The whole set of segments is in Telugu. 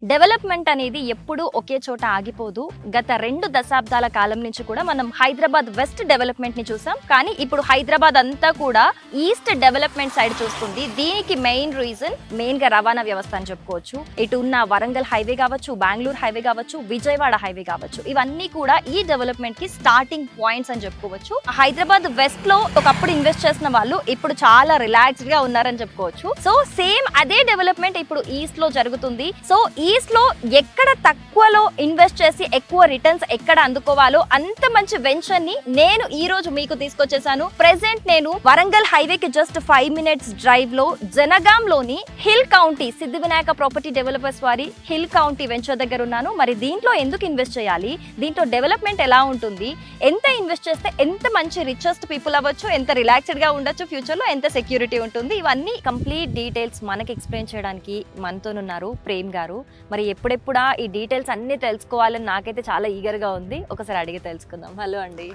డెవలప్మెంట్ అనేది ఎప్పుడూ ఒకే చోట ఆగిపోదు. గత 2 దశాబ్దాల కాలం నుంచి కూడా మనం హైదరాబాద్ వెస్ట్ డెవలప్మెంట్ ని చూసాం. కానీ ఇప్పుడు హైదరాబాద్ అంతా కూడా ఈస్ట్ డెవలప్మెంట్ సైడ్ చూస్తుంది. దీనికి మెయిన్ గా రవాణా వ్యవస్థ అని చెప్పుకోవచ్చు. ఇటు ఉన్న వరంగల్ హైవే కావచ్చు, బెంగళూరు హైవే కావచ్చు, విజయవాడ హైవే కావచ్చు, ఇవన్నీ కూడా ఈ డెవలప్మెంట్ కి స్టార్టింగ్ పాయింట్స్ అని చెప్పుకోవచ్చు. హైదరాబాద్ వెస్ట్ లో ఒకప్పుడు ఇన్వెస్ట్ చేసిన వాళ్ళు ఇప్పుడు చాలా రిలాక్స్డ్ గా ఉన్నారని చెప్పుకోవచ్చు. సో సేమ్ అదే డెవలప్మెంట్ ఇప్పుడు ఈస్ట్ లో జరుగుతుంది. సో ఈస్ట్ లో ఎక్కడ తక్కువలో ఇన్వెస్ట్ చేసి ఎక్కువ రిటర్న్స్ ఎక్కడ అందుకోవాలో అంత మంచి వెంచర్ ని నేను ఈ రోజు మీకు తీసుకొచ్చేసాను. ప్రెసెంట్ నేను వరంగల్ హైవే కి జస్ట్ 5 minutes డ్రైవ్ లో జనగాం లోని హిల్ కౌంటీ సిద్ధి వినాయక ప్రాపర్టీ డెవలపర్స్ వారి హిల్ కౌంటీ వెంచర్ దగ్గర ఉన్నాను. మరి దీంట్లో ఎందుకు ఇన్వెస్ట్ చేయాలి, దీంట్లో డెవలప్మెంట్ ఎలా ఉంటుంది, ఎంత ఇన్వెస్ట్ చేస్తే ఎంత మంచి రిచెస్ట్ పీపుల్ అవ్వచ్చు, ఎంత రిలాక్స్డ్ గా ఉండొచ్చు, ఫ్యూచర్ లో ఎంత సెక్యూరిటీ ఉంటుంది, ఇవన్నీ కంప్లీట్ డీటెయిల్స్ మనకి ఎక్స్ప్లెయిన్ చేయడానికి మనతోనున్నారు ప్రేమ్ గారు. మరి ఎప్పుడెప్పుడా ఈ డీటెయిల్స్ అన్ని తెలుసుకోవాలని నాకైతే చాలా ఈగర్ గా ఉంది. ఒకసారి అడిగి తెలుసుకుందాం. హలో అండి,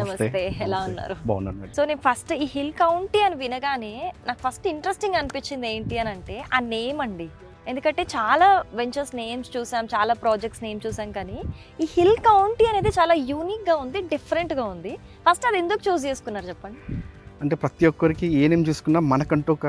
నమస్తే, ఎలా ఉన్నారు? సో నేను ఫస్ట్ ఈ హిల్ కౌంటీ అని వినగానే నాకు ఫస్ట్ ఇంట్రెస్టింగ్ అనిపించింది ఏంటి అని అంటే ఆ నేమ్ అండి. ఎందుకంటే చాలా వెంచర్స్ నేమ్స్ చూసాం, చాలా ప్రాజెక్ట్స్ నేమ్ చూసాం, కానీ ఈ హిల్ కౌంటీ అనేది చాలా యూనిక్ గా ఉంది, డిఫరెంట్ గా ఉంది. ఫస్ట్ అది ఎందుకు చూస్ చేసుకున్నారు చెప్పండి. అంటే ప్రతి ఒక్కరికి ఏ నేమ్ చూసుకున్నా మనకంటూ ఒక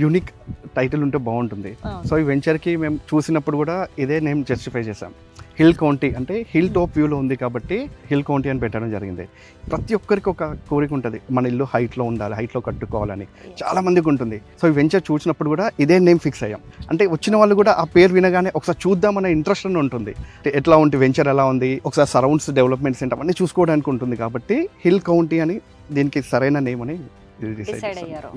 యూనిక్ టైటిల్ ఉంటే బాగుంటుంది. సో ఈ వెంచర్కి మేము చూసినప్పుడు కూడా ఇదే నేమ్ జస్టిఫై చేసాం. హిల్ కౌంటీ అంటే హిల్ టాప్ వ్యూలో ఉంది కాబట్టి హిల్ కౌంటీ అని పెట్టడం జరిగింది. ప్రతి ఒక్కరికి ఒక కోరిక ఉంటుంది, మన ఇల్లు హైట్లో ఉండాలి, హైట్లో కట్టుకోవాలని చాలా మందికి ఉంటుంది. సో ఈ వెంచర్ చూసినప్పుడు కూడా ఇదే నేమ్ ఫిక్స్ అయ్యాం. అంటే వచ్చిన వాళ్ళు కూడా ఆ పేరు వినగానే ఒకసారి చూద్దామన్న ఇంట్రెస్ట్ అని ఉంటుంది. ఎట్లా ఉంది వెంచర్, ఎలా ఉంది, ఒకసారి సరౌండ్స్ డెవలప్మెంట్స్ ఏంటి అవన్నీ చూసుకోవడానికి ఉంటుంది. కాబట్టి హిల్ కౌంటీ అని దీనికి సరైన నేమ్ అని డిసైడ్ అయ్యారు.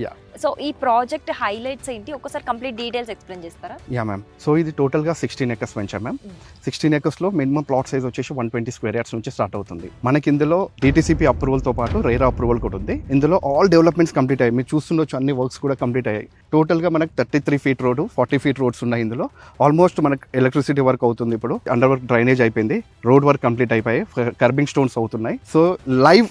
సో ఈ ప్రాజెక్ట్ హైలైట్స్ ఏంటి, ఒకసారి కంప్లీట్ డీటెయిల్స్ ఎక్స్ప్లెయిన్ చేస్తారా? Yeah ma'am. సో ఇది టోటల్గా 16 acres వెంచర్ మ్యామ్. 16 acres లో మినిమం ప్లాట్ సైజ్ వచ్చేసి 120 square yards నుంచి స్టార్ట్ అవుతుంది. మనకి ఇందులో DTCP అప్రూవల్తో పాటు రేరా అప్రూవల్ కూడా ఉంది. ఇందులో ఆల్ డెవలప్మెంట్స్ కంప్లీట్ అయ్యాయి. మీరు చూస్తుండొచ్చు అన్ని వర్క్స్ కూడా కంప్లీట్ అయ్యాయి. టోటల్గా మనకు 33 feet రోడ్, 40 feet రోడ్స్ ఉన్నాయి. ఇందులో ఆల్మోస్ట్ మనకు ఎలక్ట్రిసిటీ వర్క్ అవుతుంది. ఇప్పుడు అండర్ వర్క్ డ్రైనేజ్ అయిపోయింది, రోడ్ వర్క్ కంప్లీట్ అయిపోయాయి, కర్బింగ్ స్టోన్స్ అవుతున్నాయి. సో లైవ్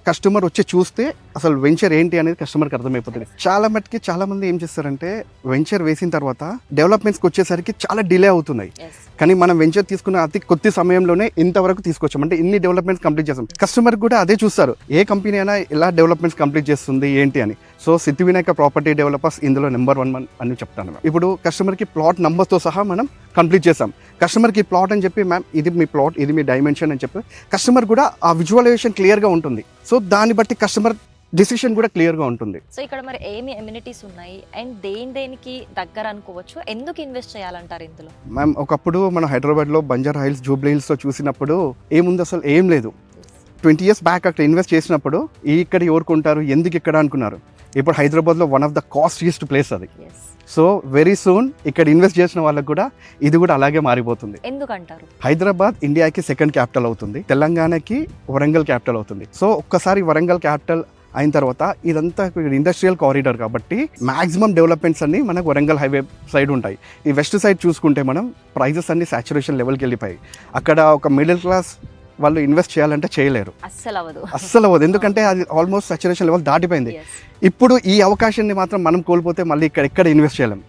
కస్టమర్ వచ్చి చూస్తే అసలు వెంచర్ ఏంటి అనేది కస్టమర్కి అర్థమైపోతుంది. చాలా మంది ఏం చేస్తారంటే వెంచర్ వేసిన తర్వాత డెవలప్మెంట్స్కి వచ్చేసరికి చాలా డిలే అవుతున్నాయి. కానీ మనం వెంచర్ తీసుకున్న అతి కొద్ది సమయంలోనే ఇంతవరకు తీసుకొచ్చాం. అంటే ఇన్ని డెవలప్మెంట్స్ కంప్లీట్ చేస్తాం. కస్టమర్ కూడా అదే చూస్తారు, ఏ కంపెనీ అయినా ఎలా డెవలప్మెంట్స్ కంప్లీట్ చేస్తుంది ఏంటి అని. సో సిద్ధి వినాయక ప్రాపర్టీ డెవలపర్స్ ఇందులో నెంబర్ 1 అని చెప్తాను. ఇప్పుడు కస్టమర్కి ప్లాట్ నంబర్తో సహా మనం కంప్లీట్ చేస్తాం. కస్టమర్కి ప్లాట్ అని చెప్పి మ్యామ్ ఇది మీ ప్లాట్, ఇది మీ డైమెన్షన్ అని చెప్పి కస్టమర్ కూడా ఆ విజువలైజేషన్ క్లియర్గా ఉంటుంది. సో దాన్ని బట్టి కస్టమర్ డిసిషన్ కూడా క్లియర్గా ఉంటుంది. సో ఇక్కడ మరి ఏమి ఎమ్యూనిటీస్ ఉన్నాయి అండ్ దేనికి దగ్గర అనుకోవచ్చు, ఎందుకు ఇన్వెస్ట్ చేయాలంటారు ఇందులో? మ్యామ్ ఒకప్పుడు మనం హైదరాబాద్లో బంజారా హిల్స్, జూబ్లీ హిల్స్లో చూసినప్పుడు ఏముంది, అసలు ఏం లేదు. 20 years బ్యాక్ అక్కడ ఇన్వెస్ట్ చేసినప్పుడు ఇక్కడ ఎవరుకుంటారు, ఎందుకు ఇక్కడ అనుకున్నారు. ఇప్పుడు హైదరాబాద్లో one of the costliest place అది. సో వెరీ సూన్ ఇక్కడ ఇన్వెస్ట్ చేసిన వాళ్ళకి కూడా ఇది కూడా అలాగే మారిపోతుంది. ఎందుకంటారు? హైదరాబాద్ ఇండియాకి 2nd క్యాపిటల్ అవుతుంది, తెలంగాణకి వరంగల్ క్యాపిటల్ అవుతుంది. సో ఒక్కసారి వరంగల్ క్యాపిటల్ అయిన తర్వాత ఇదంతా ఇండస్ట్రియల్ కారిడార్ కాబట్టి మాక్సిమం డెవలప్మెంట్స్ అన్ని మనకు వరంగల్ హైవే సైడ్ ఉంటాయి. ఈ వెస్ట్ సైడ్ చూసుకుంటే మనం ప్రైజెస్ అన్ని సాచురేషన్ లెవెల్కి వెళ్ళిపోయాయి. అక్కడ ఒక మిడిల్ క్లాస్ వాళ్ళు ఇన్వెస్ట్ చేయాలంటే చేయలేరు, అస్సలు అవ్వదు. ఎందుకంటే అది ఆల్మోస్ట్ సాచురేషన్ లెవెల్ దాటిపోయింది. ఇప్పుడు ఈ అవకాశాన్ని మాత్రం మనం కోల్పోతే మళ్ళీ ఎక్కడ ఇన్వెస్ట్ చేయలేం.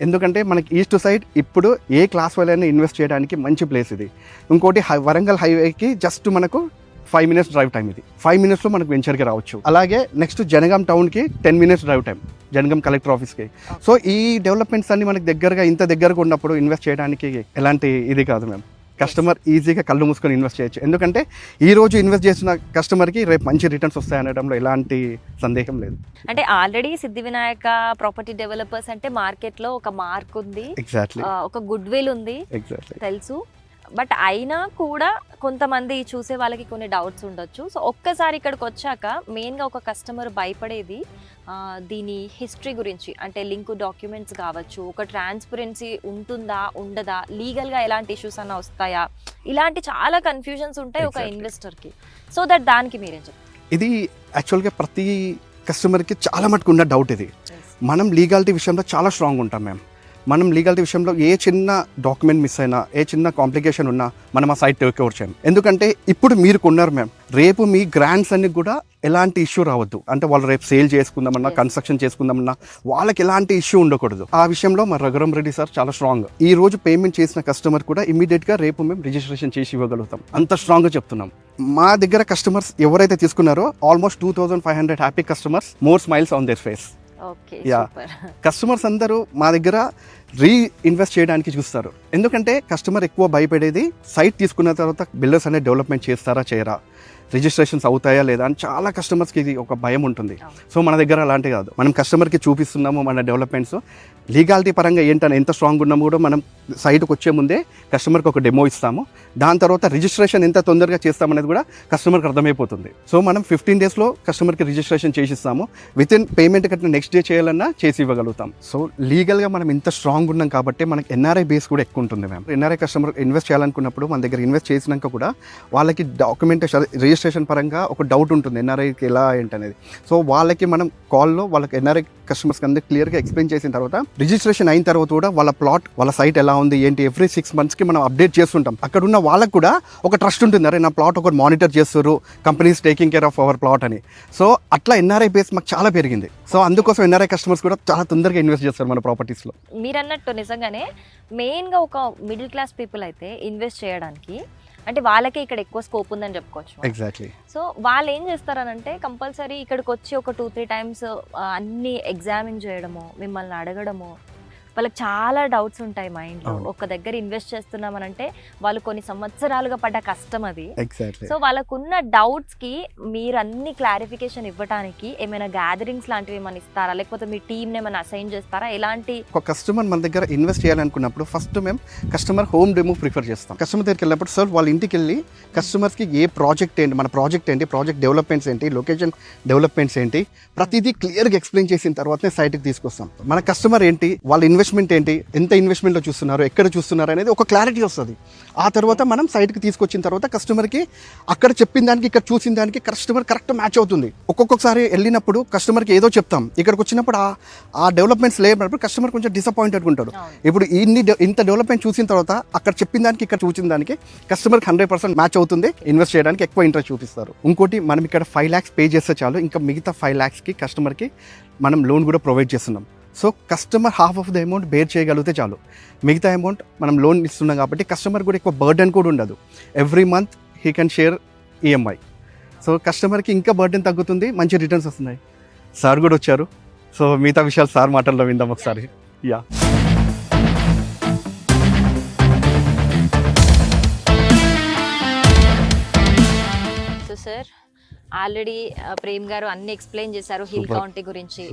ఎందుకంటే మనకి ఈస్ట్ సైడ్ ఇప్పుడు ఏ క్లాస్ వాళ్ళైనా ఇన్వెస్ట్ చేయడానికి మంచి ప్లేస్ ఇది. ఇంకోటి వరంగల్ హైవేకి జస్ట్ మనకు 5 minutes డ్రైవ్ టైం. ఇది 5 minutes మనకు వెంచర్కి రావచ్చు. అలాగే నెక్స్ట్ జనగాం టౌన్కి 10 minutes drive time, Jangaon collector ఆఫీస్కి. సో ఈ డెవలప్మెంట్స్ అన్ని మనకి ఇంత దగ్గరగా ఉన్నప్పుడు ఇన్వెస్ట్ చేయడానికి ఎలాంటి ఇది కాదు మ్యామ్. కస్టమర్ ఈజీగా కళ్ళు మూసుకొని ఇన్వెస్ట్ చేయొచ్చు. ఎందుకంటే ఈ రోజు ఇన్వెస్ట్ చేసిన కస్టమర్కి రేపు మంచి రిటర్న్స్ వస్తాయనడంలో ఎలాంటి సందేహం లేదు. అంటే ఆల్రెడీ సిద్ధి వినాయక ప్రాపర్టీ డెవలపర్స్ అంటే మార్కెట్లో ఒక మార్క్ ఉంది, ఎగ్జాక్ట్లీ ఒక గుడ్ విల్ ఉంది, తెలుసు. బట్ అయినా కూడా కొంతమంది చూసే వాళ్ళకి కొన్ని డౌట్స్ ఉండొచ్చు. సో ఒక్కసారి ఇక్కడికి వచ్చాక మెయిన్గా ఒక కస్టమర్ భయపడేది దీని హిస్టరీ గురించి. అంటే లింక్ డాక్యుమెంట్స్ కావచ్చు, ఒక ట్రాన్స్పరెన్సీ ఉంటుందా ఉండదా, లీగల్గా ఎలాంటి ఇష్యూస్ అన్నా వస్తాయా, ఇలాంటి చాలా కన్ఫ్యూజన్స్ ఉంటాయి ఒక ఇన్వెస్టర్కి. సో దానికి మీరేం చెప్తారు? ఇది యాక్చువల్గా ప్రతి కస్టమర్కి చాలా మటుకు ఉన్న డౌట్ ఇది. మనం లీగాలిటీ విషయంలో చాలా స్ట్రాంగ్ ఉంటాం మ్యామ్. మనం లీగాలిటీ విషయంలో ఏ చిన్న డాక్యుమెంట్ మిస్ అయినా, ఏ చిన్న కాంప్లికేషన్ ఉన్నా మనం ఆ సైట్ టేక్ ఓవర్ చేయం. ఎందుకంటే ఇప్పుడు మీరు కొన్నారు మ్యామ్, రేపు మీ గ్రాండ్స్ అన్ని కూడా ఎలాంటి ఇష్యూ రావద్దు. అంటే వాళ్ళు రేపు సేల్ చేసుకుందామన్నా, కన్స్ట్రక్షన్ చేసుకుందామన్నా వాళ్ళకి ఎలాంటి ఇష్యూ ఉండకూడదు. ఆ విషయంలో మా రఘురామ్ రెడ్డి సార్ చాలా స్ట్రాంగ్. ఈ రోజు పేమెంట్ చేసిన కస్టమర్ కూడా ఇమీడియట్ గా రేపు మేము రిజిస్ట్రేషన్ చేసి ఇవ్వగలుగుతాం. అంత స్ట్రాంగ్ గా చెప్తున్నాం. మా దగ్గర కస్టమర్స్ ఎవరైతే తీసుకున్నారో almost 2500 happy customers, more smiles on their face. Customers అందరూ మా దగ్గర ఇన్వెస్ట్ చేయడానికి చూస్తారు. ఎందుకంటే కస్టమర్ ఎక్కువ భయపడేది సైట్ తీసుకున్న తర్వాత బిల్డర్స్ అనేది డెవలప్మెంట్ చేస్తారా చేయరా, రిజిస్ట్రేషన్స్ అవుతాయా లేదా అని చాలా కస్టమర్స్కి ఇది ఒక భయం ఉంటుంది. సో మన దగ్గర అలాంటి కాదు. మనం కస్టమర్కి చూపిస్తున్నాము మన డెవలప్మెంట్స్, లీగాలిటీ పరంగా ఏంటని ఎంత స్ట్రాంగ్ ఉన్నామో కూడా మనం సైట్కి వచ్చే ముందే కస్టమర్కి ఒక డెమో ఇస్తాము. దాని తర్వాత రిజిస్ట్రేషన్ ఎంత తొందరగా చేస్తామనేది కూడా కస్టమర్కి అర్థమైపోతుంది. సో మనం 15 డేస్లో కస్టమర్కి రిజిస్ట్రేషన్ చేసిస్తాము. విత్ ఇన్ పేమెంట్ కట్టిన నెక్స్ట్ డే చేయాలన్నా చేసి ఇవ్వగలుగుతాం. సో లీగల్గా మనం ఇంత స్ట్రాంగ్ ఉన్నాం కాబట్టి మనకి ఎన్ఆర్ఐ బేస్ కూడా ఎక్కువ ఉంటుంది మ్యామ్. ఎన్ఆర్ఐ కస్టమర్ ఇన్వెస్ట్ చేయాలనుకున్నప్పుడు మన దగ్గర ఇన్వెస్ట్ చేసినాక కూడా వాళ్ళకి డాక్యుమెంటేషన్ రిజిస్ట్రేషన్ పరంగా ఒక డౌట్ ఉంటుంది ఎన్ఆర్ఐకి ఎలా ఏంటనేది. సో వాళ్ళకి మనం కాల్లో వాళ్ళకి ఎన్ఆర్ఐ కస్టమర్స్కి అందరికి క్లియర్గా ఎక్స్ప్లెయిన్ చేసిన తర్వాత రిజిస్ట్రేషన్ అయిన తర్వాత కూడా వాళ్ళ ప్లాట్, వాళ్ళ సైట్ ఎలా ఉంది ఏంటి ఎవ్రీ 6 monthsకి మనం అప్డేట్ చేస్తుంటాం. అక్కడ ఉన్న వాళ్ళకు కూడా ఒక ట్రస్ట్ ఉంటుంది, అరే నా ప్లాట్ ఒకటి మానిటర్ చేస్తారు, companies taking care of our plot అని. సో అట్లా ఎన్ఆర్ఐ బేస్ మాకు చాలా పెరిగింది. సో అందుకోసం ఎన్ఆర్ఐ కస్టమర్స్ కూడా చాలా తొందరగా ఇన్వెస్ట్ చేస్తారు మన ప్రాపర్టీస్లో. మీరు అన్నట్టు నిజంగానే మెయిన్గా ఒక మిడిల్ క్లాస్ పీపుల్ అయితే ఇన్వెస్ట్ చేయడానికి అంటే వాళ్ళకే ఇక్కడ ఎక్కువ స్కోప్ ఉందని చెప్పుకోవచ్చు. ఎగ్జాక్ట్లీ. సో వాళ్ళు ఏం చేస్తారనంటే కంపల్సరీ ఇక్కడికి వచ్చి ఒక 2-3 times అన్ని ఎగ్జామిన్ చేయడము, మిమ్మల్ని అడగడము, వాళ్ళకి చాలా డౌట్స్ ఉంటాయి మైండ్లో. ఒక దగ్గర ఇన్వెస్ట్ చేస్తున్నామనంటే వాళ్ళు కొన్ని సంవత్సరాలుగా పడ్డ కష్టం అది. సో వాళ్ళకున్న డౌట్స్కి మీరు అన్ని క్లారిఫికేషన్ ఇవ్వడానికి ఏమైనా గ్యాదరింగ్స్ లాంటివి ఏమైనా ఇస్తారా, లేకపోతే మీ టీమ్ని ఏమైనా అసైన్ చేస్తారా? ఎలాంటి ఒక కస్టమర్ మన దగ్గర ఇన్వెస్ట్ చేయాలనుకున్నప్పుడు ఫస్ట్ మేము కస్టమర్ హోమ్ డెమో ప్రిఫర్ చేస్తాం. కస్టమర్ దగ్గరికి వెళ్ళినప్పుడు సార్ వాళ్ళ ఇంటికి వెళ్ళి కస్టమర్స్కి ఏ ప్రాజెక్ట్ ఏంటి, మన ప్రాజెక్ట్ ఏంటి, ప్రాజెక్ట్ డెవలప్మెంట్స్ ఏంటి, లొకేషన్ డెవలప్మెంట్స్ ఏంటి, ప్రతిదీ క్లియర్గా ఎక్స్ప్లెయిన్ చేసిన తర్వాతనే సైట్కి తీసుకొస్తాం. మన కస్టమర్ ఏంటి, వాళ్ళ ఇన్వెస్ట్మెంట్ ఏంటి, ఎంత ఇన్వెస్ట్మెంట్లో చూస్తున్నారు, ఎక్కడ చూస్తున్నారు అనేది ఒక క్లారిటీ వస్తుంది. ఆ తర్వాత మనం సైట్కి తీసుకొచ్చిన తర్వాత కస్టమర్కి అక్కడ చెప్పిన దానికి ఇక్కడ చూసిన దానికి కస్టమర్ కరెక్ట్ మ్యాచ్ అవుతుంది. ఒక్కొక్కసారి వెళ్ళినప్పుడు కస్టమర్కి ఏదో చెప్తాం, ఇక్కడికి వచ్చినప్పుడు ఆ డెవలప్మెంట్స్ లేనప్పుడు కస్టమర్ కొంచెం డిసప్పాయింటెడ్ ఉంటాడు. ఇప్పుడు ఇంత డెవలప్మెంట్ చూసిన తర్వాత అక్కడ చెప్పిన దానికి ఇక్కడ చూసిన దానికి కస్టమర్కి 100% మ్యాచ్ అవుతుంది, ఇన్వెస్ట్ చేయడానికి ఎక్కువ ఇంట్రెస్ట్ చూపిస్తారు. ఇంకోటి మనం ఇక్కడ 5 lakhs పే చేస్తే చాలు, ఇంకా మిగతా 5 lakhsకి కస్టమర్కి మనం లోన్ కూడా ప్రొవైడ్ చేస్తున్నాం. So customer half of the amount bear చేయగలిగితే చాలు, మిగతా అమౌంట్ మనం లోన్ ఇస్తున్నాం కాబట్టి కస్టమర్ కూడా ఎక్కువ బర్డెన్ కూడా ఉండదు. Every month he can share EMI. So కస్టమర్కి ఇంకా బర్డెన్ తగ్గుతుంది, మంచి రిటర్న్స్ వస్తున్నాయి. సార్ కూడా వచ్చారు, సో మిగతా విషయాలు సార్ మాటల్లో విందాం ఒకసారి. Yeah. So sir already Prem గారు అన్ని ఎక్స్ప్లెయిన్ చేశారు హిల్ కౌంటీ గురించి,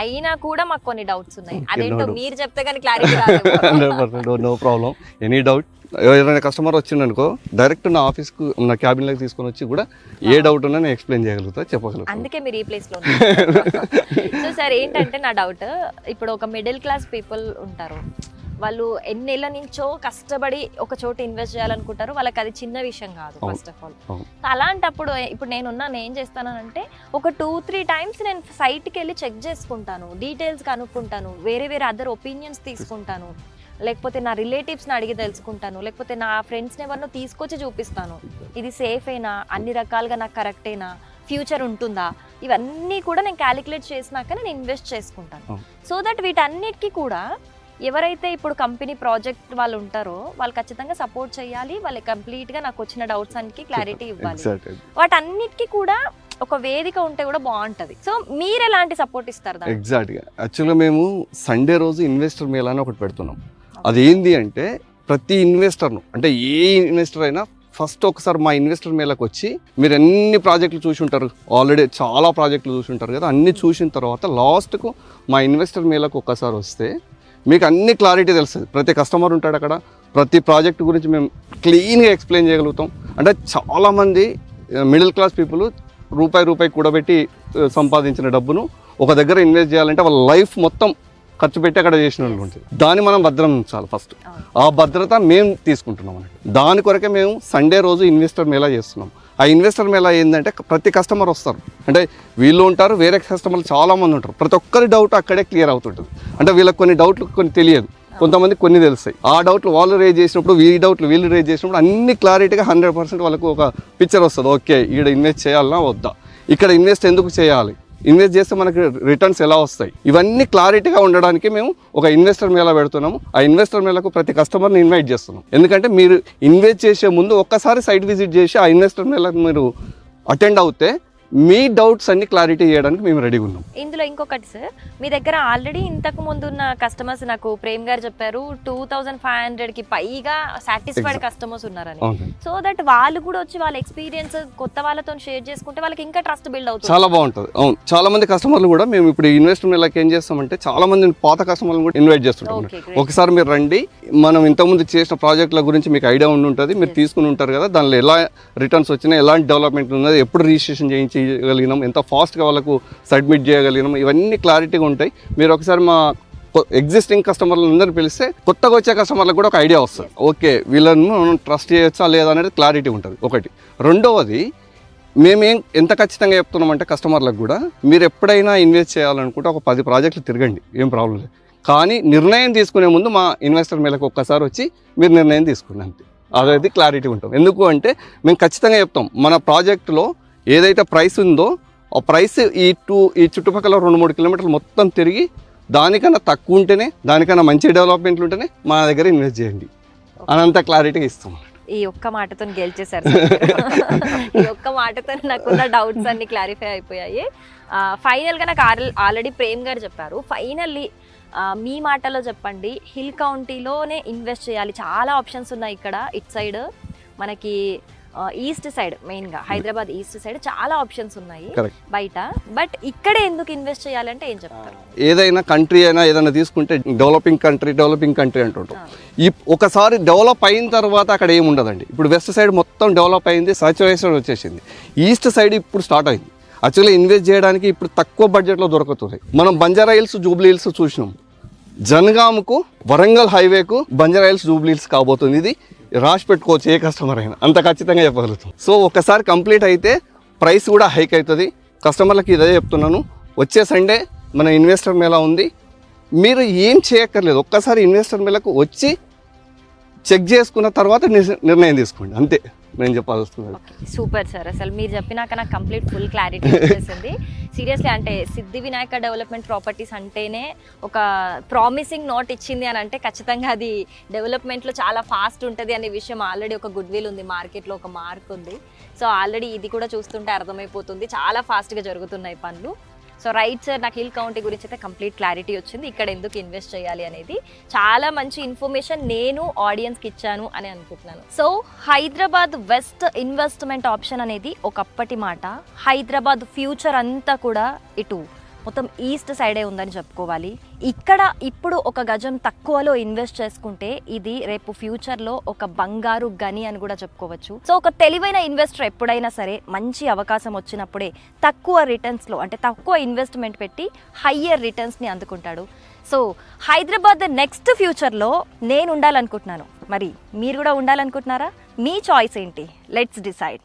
అయినా కూడా మాకు కొన్ని డౌట్స్ ఉన్నాయి. అదేంటో మీరు చెప్తే కానీ క్లారిటీ రాదు. No problem, any doubt. ఎవరైనా కస్టమర్ వచ్చిందనుకో డైరెక్ట్ నా ఆఫీస్కు నా క్యాబిన్లోకి తీసుకొని వచ్చి కూడా ఏ డౌట్ ఉన్నా నేను ఎక్స్ప్లెయిన్ చేయగలుగుతా, చెప్పగలుగుతా. అందుకే మీరు ఈ ప్లేస్లో. సో సార్ ఏంటంటే నా డౌట్, ఇప్పుడు ఒక మిడిల్ క్లాస్ పీపుల్ ఉంటారు, వాళ్ళు ఎన్నేళ్ల నుంచో కష్టపడి ఒక చోట ఇన్వెస్ట్ చేయాలనుకుంటారు, వాళ్ళకి అది చిన్న విషయం కాదు ఫస్ట్ ఆఫ్ ఆల్. అలాంటప్పుడు ఇప్పుడు నేను ఏం చేస్తానంటే ఒక 2-3 times నేను సైట్కి వెళ్ళి చెక్ చేసుకుంటాను, డీటెయిల్స్ కనుక్కుంటాను, వేరే అదర్ ఒపీనియన్స్ తీసుకుంటాను, లేకపోతే నా రిలేటివ్స్ని అడిగి తెలుసుకుంటాను, లేకపోతే నా ఫ్రెండ్స్ని ఎవరినో తీసుకొచ్చి చూపిస్తాను, ఇది సేఫేనా, అన్ని రకాలుగా నాకు కరెక్టేనా, ఫ్యూచర్ ఉంటుందా, ఇవన్నీ కూడా నేను క్యాలిక్యులేట్ చేసినాక నేను ఇన్వెస్ట్ చేసుకుంటాను. సో దట్ వీటన్నిటికీ కూడా ఎవరైతే ఇప్పుడు కంపెనీ ప్రాజెక్ట్ వాళ్ళు ఉంటారో వాళ్ళు ఖచ్చితంగా సపోర్ట్ చేయాలి, వాళ్ళు కంప్లీట్గా నాకు వచ్చిన డౌట్స్ అన్నిటికీ క్లారిటీ ఇవ్వాలి. వాటన్నిటికీ కూడా ఒక వేదిక ఉంటే కూడా బాగుంటుంది. సో మీరు ఎలాంటి సపోర్ట్ ఇస్తారు? ఎగ్జాక్ట్గా యాక్చువల్గా మేము సండే రోజు ఇన్వెస్టర్ మేళా అని ఒకటి పెడుతున్నాం. అది ఏంది అంటే ప్రతి ఇన్వెస్టర్ను, అంటే ఏ ఇన్వెస్టర్ అయినా ఫస్ట్ ఒకసారి మా ఇన్వెస్టర్ మేళకు వచ్చి మీరు ఎన్ని ప్రాజెక్టులు చూసి ఉంటారు, ఆల్రెడీ చాలా ప్రాజెక్టులు చూసి ఉంటారు కదా, అన్ని చూసిన తర్వాత లాస్ట్కు మా ఇన్వెస్టర్ మేళకు ఒక్కసారి వస్తే మీకు అన్ని క్లారిటీ తెలుస్తుంది. ప్రతి కస్టమర్ ఉంటాడు అక్కడ, ప్రతి ప్రాజెక్ట్ గురించి మేము క్లీన్గా ఎక్స్ప్లెయిన్ చేయగలుగుతాం. అంటే చాలామంది మిడిల్ క్లాస్ పీపుల్ రూపాయి కూడబెట్టి సంపాదించిన డబ్బును ఒక దగ్గర ఇన్వెస్ట్ చేయాలంటే వాళ్ళ లైఫ్ మొత్తం ఖర్చు పెట్టి అక్కడ చేసిన వాళ్ళు ఉంటుంది. దాన్ని మనం భద్రం ఉంచాలి ఫస్ట్. ఆ భద్రత మేము తీసుకుంటున్నాం అన్నట్టు. దాని కొరకే మేము సండే రోజు ఇన్వెస్టర్ మేళా చేస్తున్నాం. ఆ ఇన్వెస్టర్ మేళా ఏంటంటే ప్రతి కస్టమర్ వస్తారు, అంటే వీళ్ళు ఉంటారు, వేరే కస్టమర్లు చాలామంది ఉంటారు, ప్రతి ఒక్కరి డౌట్ అక్కడే క్లియర్ అవుతుంటుంది. అంటే వీళ్ళకి కొన్ని డౌట్లు కొన్ని తెలియదు, కొంతమంది కొన్ని తెలుస్తాయి. ఆ డౌట్లు వాళ్ళు రేజ్ చేసినప్పుడు డౌట్లు వీళ్ళు రేజ్ చేసినప్పుడు అన్ని క్లారిటీగా 100% వాళ్ళకు ఒక పిక్చర్ వస్తుంది. ఓకే ఈడ ఇన్వెస్ట్ చేయాలన్నా వద్దా, ఇక్కడ ఇన్వెస్ట్ ఎందుకు చేయాలి, ఇన్వెస్ట్ చేస్తే మనకి రిటర్న్స్ ఎలా వస్తాయి, ఇవన్నీ క్లారిటీగా ఉండడానికి మేము ఒక ఇన్వెస్టర్ మేళా పెడుతున్నాము. ఆ ఇన్వెస్టర్ మేళాకు ప్రతి కస్టమర్ని ఇన్వైట్ చేస్తున్నాం. ఎందుకంటే మీరు ఇన్వెస్ట్ చేసే ముందు ఒక్కసారి సైట్ విజిట్ చేసి ఆ ఇన్వెస్టర్ మేళాకు మీరు అటెండ్ అవుతే మీ డౌట్స్ అన్ని క్లారిటీ చేయడానికి మేము రెడీగా ఉన్నాం. ఇందులో ఇంకొకటి సార్, మీ దగ్గర ఆల్రెడీ ఇంతకు ముందు ఉన్న కస్టమర్స్ నాకు ప్రేమ్ గారు చెప్పారు 2500కి పైగా సాటిస్ఫైడ్ కస్టమర్స్ ఉన్నారని. సో దట్ వాళ్ళు కూడా వచ్చి వాళ్ళ ఎక్స్పీరియన్స్ కొత్త వాళ్ళతో షేర్ చేసుకుంటే వాళ్ళకి ఇంకా ట్రస్ట్ బిల్డ్ అవుతుంది. చాలా బాగుంటుంది. అవును, చాలా మంది కస్టమర్లు కూడా మేము ఇప్పుడు ఇన్వెస్టర్ మేళాకి ఏం చేస్తామంటే చాలా మంది పాత కస్టమర్లు కూడా ఇన్వైట్ చేస్తుంటాం. ఒకసారి మీరు రండి, మనం ఇంతకుముందు చేసిన ప్రాజెక్టుల గురించి మీకు ఐడియా ఉండి ఉంటుంది, మీరు తీసుకుని ఉంటారు కదా, దానిలో ఎలా రిటర్న్స్ వచ్చినాయి, ఎలాంటి డెవలప్మెంట్ ఉన్నది, ఎప్పుడు రిజిస్ట్రేషన్ చేయగలిగినాం, ఎంత ఫాస్ట్గా వాళ్ళకు సబ్మిట్ చేయగలిగినాం, ఇవన్నీ క్లారిటీగా ఉంటాయి. మీరు ఒకసారి మా ఎగ్జిస్టింగ్ కస్టమర్లందరినీ పిలిస్తే కొత్తగా వచ్చే కస్టమర్లకు కూడా ఒక ఐడియా వస్తుంది. ఓకే, వీళ్ళను మనం ట్రస్ట్ చేయొచ్చా లేదా అనేది క్లారిటీ ఉంటుంది ఒకటి. రెండవది, మేమేం ఎంత ఖచ్చితంగా చెప్తున్నామంటే కస్టమర్లకు కూడా, మీరు ఎప్పుడైనా ఇన్వెస్ట్ చేయాలనుకుంటే ఒక 10 ప్రాజెక్టులు తిరగండి, ఏం ప్రాబ్లం లేదు. కానీ నిర్ణయం తీసుకునే ముందు మా ఇన్వెస్టర్ మేళకు ఒక్కసారి వచ్చి మీరు నిర్ణయం తీసుకోండి, అంతే. అదైతే క్లారిటీ ఉంటాం. ఎందుకు అంటే మేము ఖచ్చితంగా చెప్తాం, మన ప్రాజెక్టులో ఏదైతే ప్రైస్ ఉందో ఆ ప్రైస్ ఈ చుట్టుపక్కల 2-3 కిలోమీటర్లు మొత్తం తిరిగి దానికన్నా తక్కువ ఉంటేనే, దానికన్నా మంచి డెవలప్మెంట్లు ఉంటేనే మా దగ్గర ఇన్వెస్ట్ చేయండి అని అంత క్లారిటీగా ఇస్తాం. ఈ ఒక్క మాటతో గెలిచేశారు. ఈ ఒక్క మాటతో నాకున్న డౌట్స్ అన్ని క్లారిఫై అయిపోయాయి. ఫైనల్గా నాకు ఆల్రెడీ ప్రేమ్ గారు చెప్పారు, ఫైనల్లీ మీ మాటలో చెప్పండి, హిల్ కౌంటీలోనే ఇన్వెస్ట్ చేయాలి, చాలా ఆప్షన్స్ ఉన్నాయి ఇక్కడ. ఇట్ సైడ్ మనకి ఈస్ట్ సైడ్, మెయిన్గా హైదరాబాద్ ఈస్ట్ సైడ్ చాలా ఆప్షన్స్ ఉన్నాయి బయట, బట్ ఇక్కడే ఎందుకు ఇన్వెస్ట్ చేయాలంటే ఏం చెప్తారు? ఏదైనా కంట్రీ అయినా ఏదైనా తీసుకుంటే డెవలపింగ్ కంట్రీ అంటుంటాం. ఒకసారి డెవలప్ అయిన తర్వాత అక్కడ ఏమి ఉండదండి. ఇప్పుడు వెస్ట్ సైడ్ మొత్తం డెవలప్ అయింది, సాచురేషన్ వచ్చేసింది. ఈస్ట్ సైడ్ ఇప్పుడు స్టార్ట్ అయింది. యాక్చువల్లీ ఇన్వెస్ట్ చేయడానికి ఇప్పుడు తక్కువ బడ్జెట్లో దొరుకుతుంది. మనం బంజారా హిల్స్, జూబ్లీ హిల్స్ చూసినాం. జనగాంకు, వరంగల్ హైవేకు బంజారా హిల్స్, జూబ్లీ హిల్స్ కాబోతుంది. ఇది రాసి పెట్టుకోవచ్చు ఏ కస్టమర్ అయినా, అంత ఖచ్చితంగా చెప్పగలుగుతాం. సో ఒకసారి కంప్లీట్ అయితే ప్రైస్ కూడా హైక్ అవుతుంది. కస్టమర్లకి ఇదే చెప్తున్నాను, వచ్చే సండే మన ఇన్వెస్టర్ మేళా ఉంది. మీరు ఏం చేయక్కర్లేదు, ఒక్కసారి ఇన్వెస్టర్ మేళకు వచ్చి చెక్ చేసుకున్న తర్వాత నిర్ణయం తీసుకోండి, అంతే నేను చెప్పాల్సింది. సూపర్ సార్, అసలు మీరు చెప్పినాక నాకు కంప్లీట్ ఫుల్ క్లారిటీ వచ్చేసింది. సీరియస్లీ, అంటే సిద్ధి వినాయక డెవలప్మెంట్ ప్రాపర్టీస్ అంటేనే ఒక ప్రామిసింగ్ నోట్ ఇచ్చింది అని అంటే ఖచ్చితంగా అది డెవలప్మెంట్లో చాలా ఫాస్ట్ ఉంటుంది అనే విషయం ఆల్రెడీ ఒక గుడ్ విల్ ఉంది, మార్కెట్లో ఒక మార్క్ ఉంది. సో ఆల్రెడీ ఇది కూడా చూస్తుంటే అర్థమైపోతుంది, చాలా ఫాస్ట్గా జరుగుతున్నాయి పనులు. సో రైట్ సార్, నాకు హిల్ కౌంటీ గురించి అయితే కంప్లీట్ క్లారిటీ వచ్చింది, ఇక్కడ ఎందుకు ఇన్వెస్ట్ చేయాలి అనేది చాలా మంచి ఇన్ఫర్మేషన్ నేను ఆడియన్స్కి ఇచ్చాను అని అనుకుంటున్నాను. So Hyderabad west investment option అనేది ఒకప్పటి మాట, హైదరాబాద్ ఫ్యూచర్ అంతా కూడా ఇటు మొత్తం ఈస్ట్ సైడే ఉందని చెప్పుకోవాలి. ఇక్కడ ఇప్పుడు ఒక గజం తక్కువలో ఇన్వెస్ట్ చేసుకుంటే ఇది రేపు ఫ్యూచర్లో ఒక బంగారు గని అని కూడా చెప్పుకోవచ్చు. సో ఒక తెలివైన ఇన్వెస్టర్ ఎప్పుడైనా సరే మంచి అవకాశం వచ్చినప్పుడే తక్కువ రిటర్న్స్లో, అంటే తక్కువ ఇన్వెస్ట్మెంట్ పెట్టి హయ్యర్ రిటర్న్స్ని అందుకుంటాడు. సో హైదరాబాద్ నెక్స్ట్ ఫ్యూచర్లో నేను ఉండాలనుకుంటున్నాను, మరి మీరు కూడా ఉండాలనుకుంటున్నారా? మీ చాయిస్ ఏంటి? Let's decide.